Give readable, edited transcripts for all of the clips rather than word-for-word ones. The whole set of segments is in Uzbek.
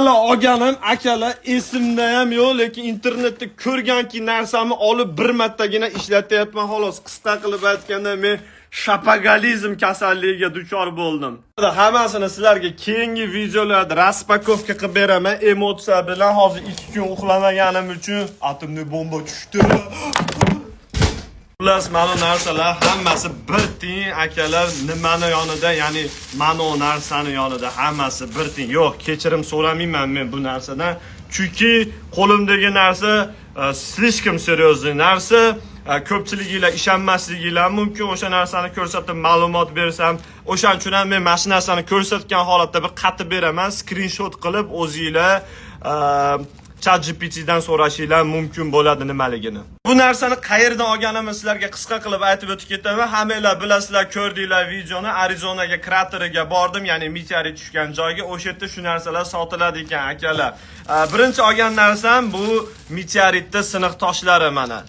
Avvalo olganim akalar esimda ham yo'q, lekin internetda ko'rganki narsamni olib bir martagina ishlatyapman xolos. Qisqa qilib aytganda men shapagalizm kasalligiga duchor bo'ldim. Hammasini sizlarga keyingi videolarda raspakovka qilib beraman. Emotsiya bilan hozir 2 kun uxlamaganim uchun atomli bomba tushdi. Xullas, mana narsalar hammasi bir tiyin akalar, nimani yonida, ya'ni mana o narsani yonida hammasi bir tiyin. Yo'q, kechirim so'ramayman men bu narsadan. Chunki qo'limdagi narsa slishkim seriozli narsa. Ko'pchiliklar ishonmasligilar mumkin. O'sha narsani ko'rsatib ma'lumot bersam, o'shaning uchun ham men mana shu narsani ko'rsatgan holatda bir qatib beraman, screenshot qilib o'zingizlar ChatGPT dan so'rashinglar mumkin bo'ladi nimaligini. Bu narsani qayerdan olganimni sizlarga qisqa qilib aytib o'tib ketaman. Hammanglar bilasizlar, ko'rdinglar videoni. Arizonaga krateriga bordim, ya'ni meteorit tushgan joyga. O'sha yerda shu narsalar sotiladi ekan akalar. Birinchi olgan narsam bu meteoritda siniq toshlari mana.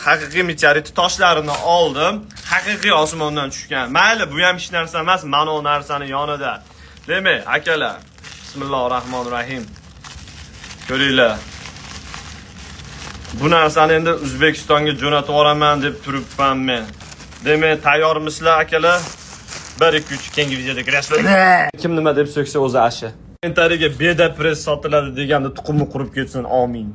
Haqiqiy meteorit toshlarini oldim. Haqiqiy osmondan tushgan. Mayli, bu ham hech narsa emas, mana o narsani yonida. Demak, akalar, bismillahirrohmanirrohim. Ko'ringlar. Bu narsani endi O'zbekistonga jo'natib yuboraman deb turibman men. Demak, tayyormisizlar akalar? 1 2 3 keyingi videoda ko'rashlar. Kim nima deb so'ksa o'zi ashi. Kommentariyaga beda press sotiladi deganda tuqumni qurib ketsin. Amin.